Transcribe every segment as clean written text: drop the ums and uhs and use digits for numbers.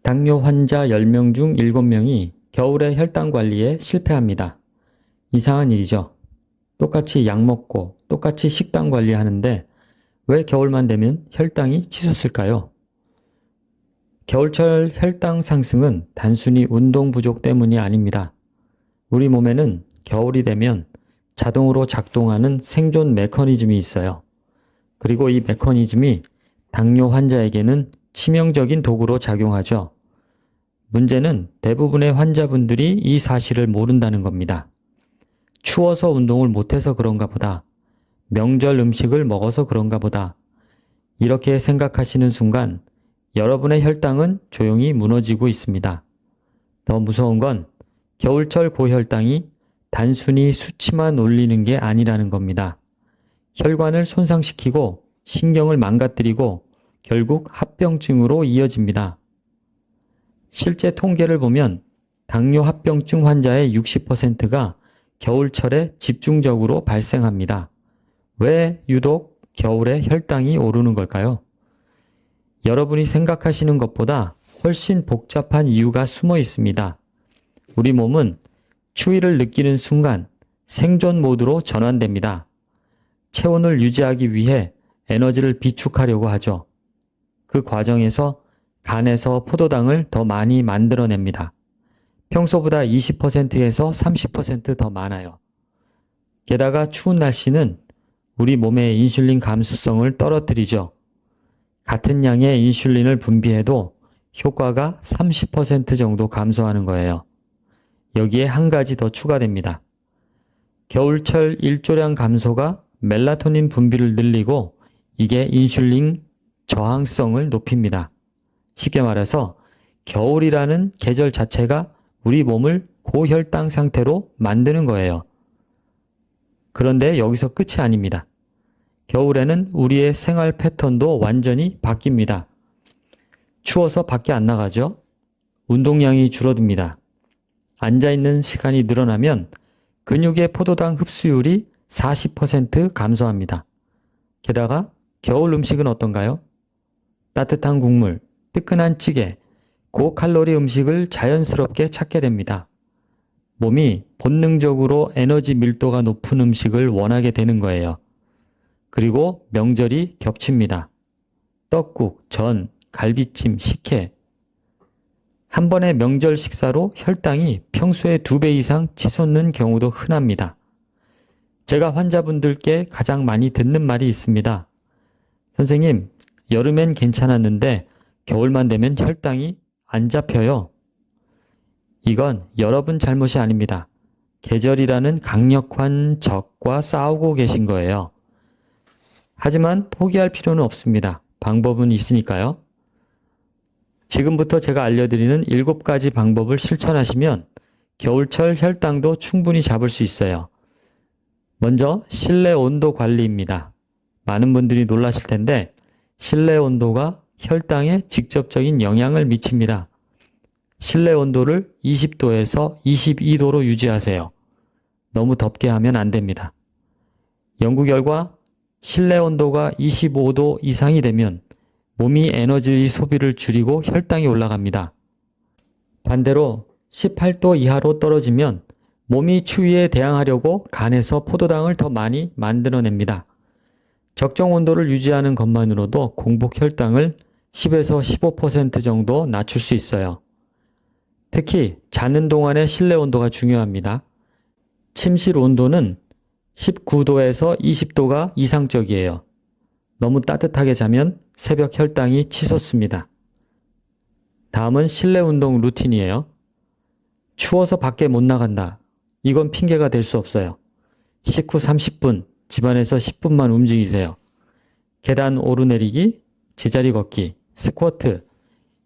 당뇨 환자 10명 중 7명이 겨울에 혈당 관리에 실패합니다. 이상한 일이죠. 똑같이 약 먹고 똑같이 식단 관리하는데 왜 겨울만 되면 혈당이 치솟을까요? 겨울철 혈당 상승은 단순히 운동 부족 때문이 아닙니다. 우리 몸에는 겨울이 되면 자동으로 작동하는 생존 메커니즘이 있어요. 그리고 이 메커니즘이 당뇨 환자에게는 치명적인 도구로 작용하죠. 문제는 대부분의 환자분들이 이 사실을 모른다는 겁니다. 추워서 운동을 못해서 그런가 보다. 명절 음식을 먹어서 그런가 보다. 이렇게 생각하시는 순간 여러분의 혈당은 조용히 무너지고 있습니다. 더 무서운 건 겨울철 고혈당이 단순히 수치만 올리는 게 아니라는 겁니다. 혈관을 손상시키고 신경을 망가뜨리고 결국 합병증으로 이어집니다. 실제 통계를 보면 당뇨 합병증 환자의 60%가 겨울철에 집중적으로 발생합니다. 왜 유독 겨울에 혈당이 오르는 걸까요? 여러분이 생각하시는 것보다 훨씬 복잡한 이유가 숨어 있습니다. 우리 몸은 추위를 느끼는 순간 생존 모드로 전환됩니다. 체온을 유지하기 위해 에너지를 비축하려고 하죠. 그 과정에서 간에서 포도당을 더 많이 만들어냅니다. 평소보다 20%에서 30% 더 많아요. 게다가 추운 날씨는 우리 몸의 인슐린 감수성을 떨어뜨리죠. 같은 양의 인슐린을 분비해도 효과가 30% 정도 감소하는 거예요. 여기에 한 가지 더 추가됩니다. 겨울철 일조량 감소가 멜라토닌 분비를 늘리고 이게 인슐린 저항성을 높입니다. 쉽게 말해서 겨울이라는 계절 자체가 우리 몸을 고혈당 상태로 만드는 거예요. 그런데 여기서 끝이 아닙니다. 겨울에는 우리의 생활 패턴도 완전히 바뀝니다. 추워서 밖에 안 나가죠. 운동량이 줄어듭니다. 앉아있는 시간이 늘어나면 근육의 포도당 흡수율이 40% 감소합니다. 게다가 겨울 음식은 어떤가요? 따뜻한 국물, 뜨끈한 찌개, 고칼로리 음식을 자연스럽게 찾게 됩니다. 몸이 본능적으로 에너지 밀도가 높은 음식을 원하게 되는 거예요. 그리고 명절이 겹칩니다. 떡국, 전, 갈비찜, 식혜. 한 번의 명절 식사로 혈당이 평소의 2배 이상 치솟는 경우도 흔합니다. 제가 환자분들께 가장 많이 듣는 말이 있습니다. 선생님, 여름엔 괜찮았는데 겨울만 되면 혈당이 안 잡혀요. 이건 여러분 잘못이 아닙니다. 계절이라는 강력한 적과 싸우고 계신 거예요. 하지만 포기할 필요는 없습니다. 방법은 있으니까요. 지금부터 제가 알려드리는 7가지 방법을 실천하시면 겨울철 혈당도 충분히 잡을 수 있어요. 먼저 실내 온도 관리입니다. 많은 분들이 놀라실 텐데 실내 온도가 혈당에 직접적인 영향을 미칩니다. 실내 온도를 20도에서 22도로 유지하세요. 너무 덥게 하면 안 됩니다. 연구 결과 실내 온도가 25도 이상이 되면 몸이 에너지 소비를 줄이고 혈당이 올라갑니다. 반대로 18도 이하로 떨어지면 몸이 추위에 대항하려고 간에서 포도당을 더 많이 만들어냅니다. 적정 온도를 유지하는 것만으로도 공복 혈당을 10에서 15% 정도 낮출 수 있어요. 특히 자는 동안의 실내 온도가 중요합니다. 침실 온도는 19도에서 20도가 이상적이에요. 너무 따뜻하게 자면 새벽 혈당이 치솟습니다. 다음은 실내 운동 루틴이에요. 추워서 밖에 못 나간다. 이건 핑계가 될 수 없어요. 식후 30분, 집안에서 10분만 움직이세요. 계단 오르내리기, 제자리 걷기, 스쿼트.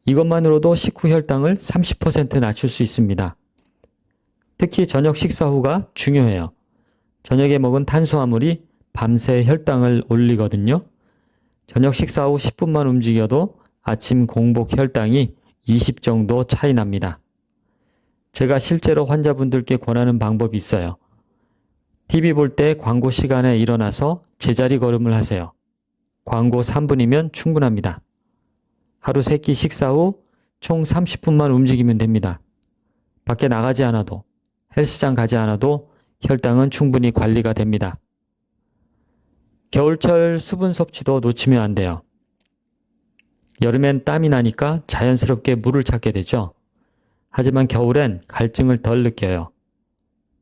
이것만으로도 식후 혈당을 30% 낮출 수 있습니다. 특히 저녁 식사 후가 중요해요. 저녁에 먹은 탄수화물이 밤새 혈당을 올리거든요. 저녁 식사 후 10분만 움직여도 아침 공복 혈당이 20 정도 차이 납니다. 제가 실제로 환자분들께 권하는 방법이 있어요. TV 볼 때 광고 시간에 일어나서 제자리 걸음을 하세요. 광고 3분이면 충분합니다. 하루 3끼 식사 후 총 30분만 움직이면 됩니다. 밖에 나가지 않아도, 헬스장 가지 않아도 혈당은 충분히 관리가 됩니다. 겨울철 수분 섭취도 놓치면 안 돼요. 여름엔 땀이 나니까 자연스럽게 물을 찾게 되죠. 하지만 겨울엔 갈증을 덜 느껴요.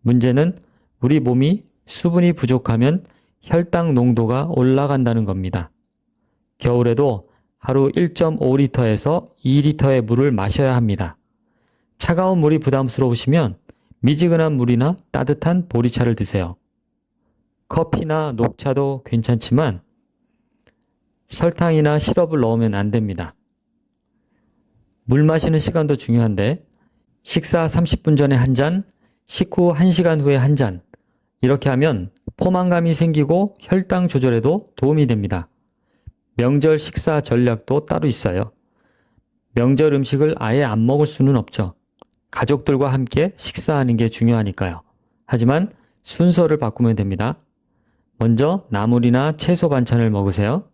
문제는 우리 몸이 수분이 부족하면 혈당 농도가 올라간다는 겁니다. 겨울에도 하루 1.5리터에서 2리터의 물을 마셔야 합니다. 차가운 물이 부담스러우시면 미지근한 물이나 따뜻한 보리차를 드세요. 커피나 녹차도 괜찮지만 설탕이나 시럽을 넣으면 안 됩니다. 물 마시는 시간도 중요한데 식사 30분 전에 한 잔, 식후 1시간 후에 한 잔, 이렇게 하면 포만감이 생기고 혈당 조절에도 도움이 됩니다. 명절 식사 전략도 따로 있어요. 명절 음식을 아예 안 먹을 수는 없죠. 가족들과 함께 식사하는 게 중요하니까요. 하지만 순서를 바꾸면 됩니다. 먼저 나물이나 채소 반찬을 먹으세요.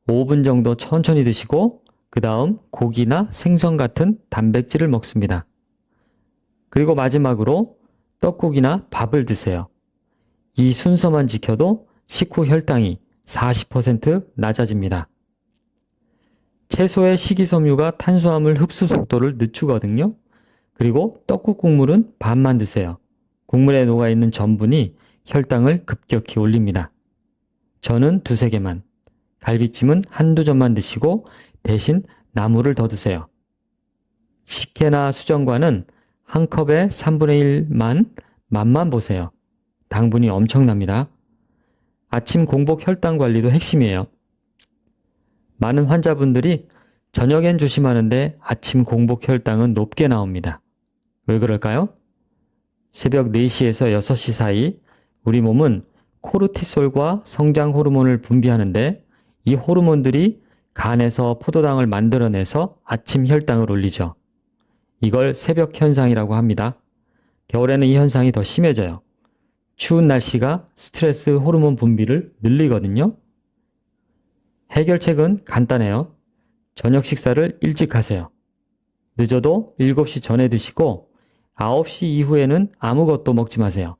5분 정도 천천히 드시고 그 다음 고기나 생선 같은 단백질을 먹습니다. 그리고 마지막으로 떡국이나 밥을 드세요. 이 순서만 지켜도 식후 혈당이 40% 낮아집니다. 채소의 식이섬유가 탄수화물 흡수 속도를 늦추거든요. 그리고 떡국 국물은 반만 드세요. 국물에 녹아있는 전분이 혈당을 급격히 올립니다. 저는 2-3개만, 갈비찜은 1-2점만 드시고 대신 나물을 더 드세요. 식혜나 수정과는 한 컵에 3분의 1만 맛만 보세요. 당분이 엄청납니다. 아침 공복 혈당 관리도 핵심이에요. 많은 환자분들이 저녁엔 조심하는데 아침 공복 혈당은 높게 나옵니다. 왜 그럴까요? 새벽 4시에서 6시 사이 우리 몸은 코르티솔과 성장 호르몬을 분비하는데 이 호르몬들이 간에서 포도당을 만들어내서 아침 혈당을 올리죠. 이걸 새벽 현상이라고 합니다. 겨울에는 이 현상이 더 심해져요. 추운 날씨가 스트레스 호르몬 분비를 늘리거든요. 해결책은 간단해요. 저녁 식사를 일찍 하세요. 늦어도 7시 전에 드시고 9시 이후에는 아무것도 먹지 마세요.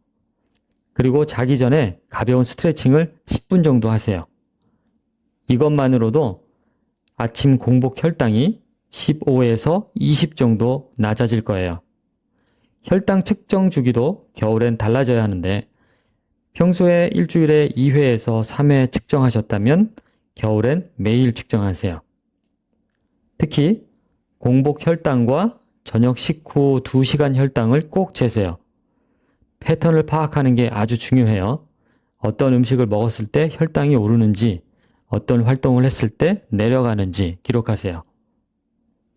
그리고 자기 전에 가벼운 스트레칭을 10분 정도 하세요. 이것만으로도 아침 공복 혈당이 15에서 20 정도 낮아질 거예요. 혈당 측정 주기도 겨울엔 달라져야 하는데 평소에 일주일에 2회에서 3회 측정하셨다면 겨울엔 매일 측정하세요. 특히 공복 혈당과 저녁 식후 2시간 혈당을 꼭 재세요. 패턴을 파악하는 게 아주 중요해요. 어떤 음식을 먹었을 때 혈당이 오르는지, 어떤 활동을 했을 때 내려가는지 기록하세요.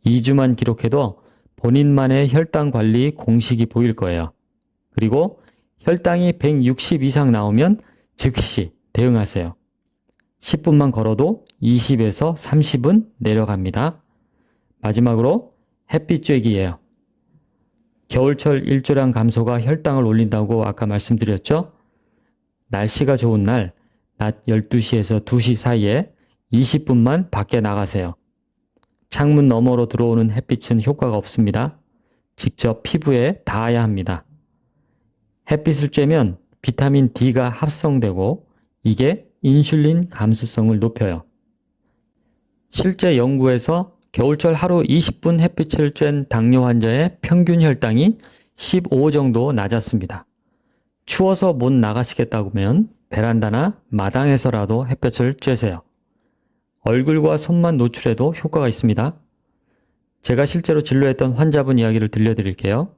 2주만 기록해도 본인만의 혈당 관리 공식이 보일 거예요. 그리고 혈당이 160 이상 나오면 즉시 대응하세요. 10분만 걸어도 20에서 30은 내려갑니다. 마지막으로 햇빛 쬐기예요. 겨울철 일조량 감소가 혈당을 올린다고 아까 말씀드렸죠? 날씨가 좋은 날 낮 12시에서 2시 사이에 20분만 밖에 나가세요. 창문 너머로 들어오는 햇빛은 효과가 없습니다. 직접 피부에 닿아야 합니다. 햇빛을 쬐면 비타민 D가 합성되고 이게 인슐린 감수성을 높여요. 실제 연구에서 겨울철 하루 20분 햇빛을 쬐는 당뇨 환자의 평균 혈당이 15 정도 낮았습니다. 추워서 못 나가시겠다고 하면 베란다나 마당에서라도 햇볕을 쬐세요. 얼굴과 손만 노출해도 효과가 있습니다. 제가 실제로 진료했던 환자분 이야기를 들려드릴게요.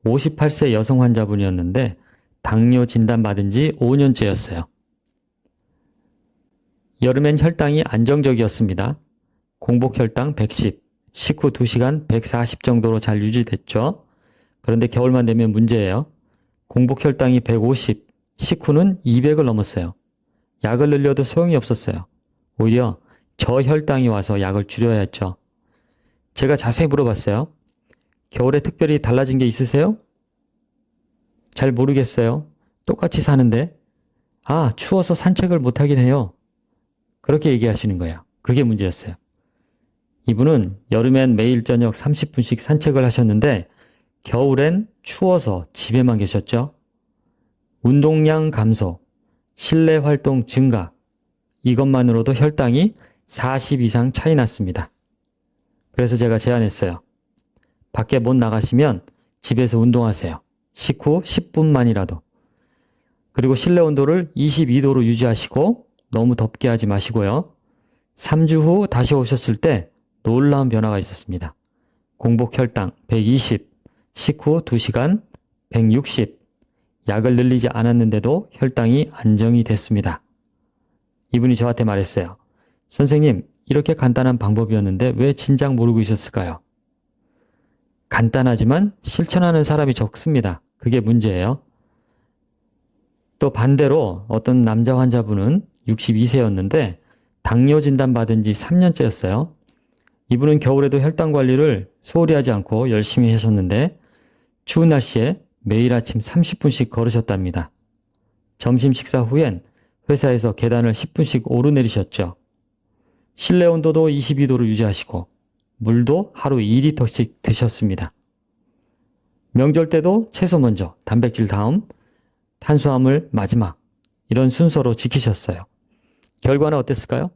58세 여성 환자분이었는데 당뇨 진단받은 지 5년째였어요. 여름엔 혈당이 안정적이었습니다. 공복 혈당 110, 식후 2시간 140 정도로 잘 유지됐죠. 그런데 겨울만 되면 문제예요. 공복 혈당이 150, 식후는 200을 넘었어요. 약을 늘려도 소용이 없었어요. 오히려 저혈당이 와서 약을 줄여야 했죠. 제가 자세히 물어봤어요. 겨울에 특별히 달라진 게 있으세요? 잘 모르겠어요. 똑같이 사는데. 아, 추워서 산책을 못하긴 해요. 그렇게 얘기하시는 거예요. 그게 문제였어요. 이분은 여름엔 매일 저녁 30분씩 산책을 하셨는데 겨울엔 추워서 집에만 계셨죠. 운동량 감소, 실내 활동 증가, 이것만으로도 혈당이 40 이상 차이 났습니다. 그래서 제가 제안했어요. 밖에 못 나가시면 집에서 운동하세요. 식후 10분만이라도. 그리고 실내 온도를 22도로 유지하시고 너무 덥게 하지 마시고요. 3주 후 다시 오셨을 때 놀라운 변화가 있었습니다. 공복 혈당 120, 식후 2시간 160, 약을 늘리지 않았는데도 혈당이 안정이 됐습니다. 이분이 저한테 말했어요. 선생님, 이렇게 간단한 방법이었는데 왜 진작 모르고 있었을까요? 간단하지만 실천하는 사람이 적습니다. 그게 문제예요. 또 반대로 어떤 남자 환자분은 62세였는데 당뇨 진단 받은 지 3년째였어요. 이분은 겨울에도 혈당 관리를 소홀히 하지 않고 열심히 하셨는데 추운 날씨에 매일 아침 30분씩 걸으셨답니다. 점심 식사 후엔 회사에서 계단을 10분씩 오르내리셨죠. 실내 온도도 22도로 유지하시고 물도 하루 2리터씩 드셨습니다. 명절 때도 채소 먼저, 단백질 다음, 탄수화물 마지막 이런 순서로 지키셨어요. 결과는 어땠을까요?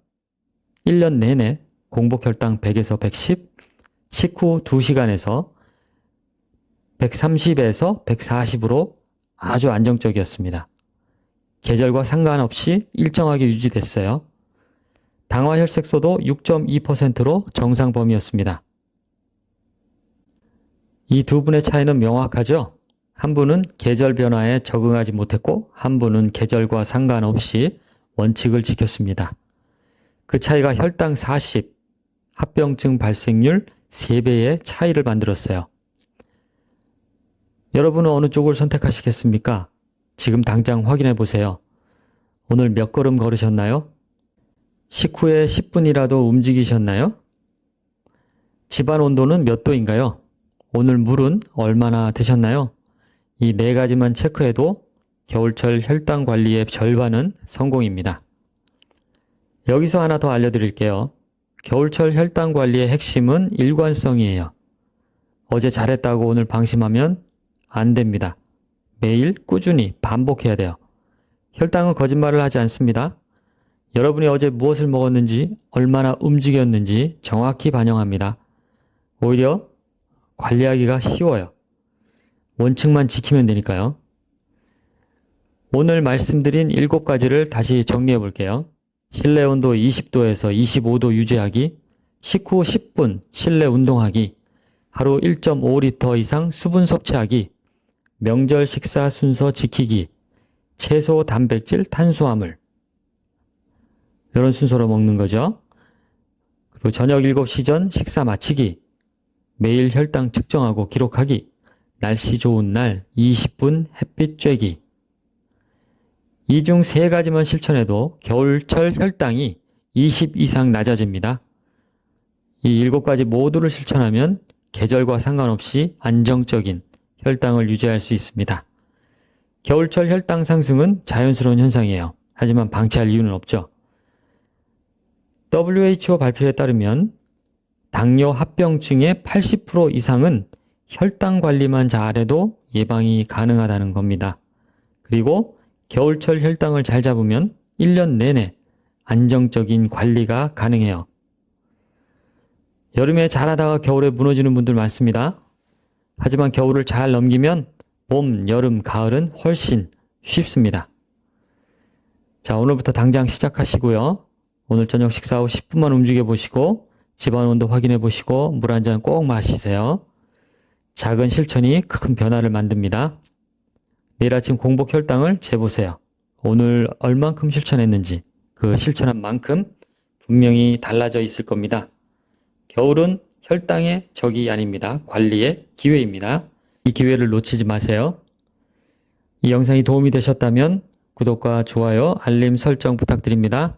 1년 내내 공복 혈당 100에서 110, 식후 2시간에서 130에서 140으로 아주 안정적이었습니다. 계절과 상관없이 일정하게 유지됐어요. 당화 혈색소도 6.2%로 정상 범위였습니다. 이 두 분의 차이는 명확하죠? 한 분은 계절 변화에 적응하지 못했고 한 분은 계절과 상관없이 원칙을 지켰습니다. 그 차이가 혈당 40, 합병증 발생률 3배의 차이를 만들었어요. 여러분은 어느 쪽을 선택하시겠습니까? 지금 당장 확인해 보세요. 오늘 몇 걸음 걸으셨나요? 식후에 10분이라도 움직이셨나요? 집안 온도는 몇 도인가요? 오늘 물은 얼마나 드셨나요? 이 4가지만 체크해도 겨울철 혈당 관리의 절반은 성공입니다. 여기서 하나 더 알려드릴게요. 겨울철 혈당 관리의 핵심은 일관성이에요. 어제 잘했다고 오늘 방심하면 안 됩니다. 매일 꾸준히 반복해야 돼요. 혈당은 거짓말을 하지 않습니다. 여러분이 어제 무엇을 먹었는지, 얼마나 움직였는지 정확히 반영합니다. 오히려 관리하기가 쉬워요. 원칙만 지키면 되니까요. 오늘 말씀드린 7가지를 다시 정리해 볼게요. 실내 온도 20도에서 25도 유지하기, 식후 10분 실내 운동하기, 하루 1.5리터 이상 수분 섭취하기, 명절 식사 순서 지키기, 채소, 단백질, 탄수화물 이런 순서로 먹는 거죠. 그리고 저녁 7시 전 식사 마치기, 매일 혈당 측정하고 기록하기, 날씨 좋은 날 20분 햇빛 쬐기. 이 중 3가지만 실천해도 겨울철 혈당이 20 이상 낮아집니다. 이 7가지 모두를 실천하면 계절과 상관없이 안정적인 혈당을 유지할 수 있습니다. 겨울철 혈당 상승은 자연스러운 현상이에요. 하지만 방치할 이유는 없죠. WHO 발표에 따르면 당뇨 합병증의 80% 이상은 혈당 관리만 잘해도 예방이 가능하다는 겁니다. 그리고 겨울철 혈당을 잘 잡으면 1년 내내 안정적인 관리가 가능해요. 여름에 잘하다가 겨울에 무너지는 분들 많습니다. 하지만 겨울을 잘 넘기면 봄, 여름, 가을은 훨씬 쉽습니다. 자, 오늘부터 당장 시작하시고요. 오늘 저녁 식사 후 10분만 움직여 보시고 집안 온도 확인해 보시고 물 한 잔 꼭 마시세요. 작은 실천이 큰 변화를 만듭니다. 내일 아침 공복 혈당을 재보세요. 오늘 얼만큼 실천했는지 그 실천한 만큼 분명히 달라져 있을 겁니다. 겨울은 혈당의 적이 아닙니다. 관리의 기회입니다. 이 기회를 놓치지 마세요. 이 영상이 도움이 되셨다면 구독과 좋아요, 알림 설정 부탁드립니다.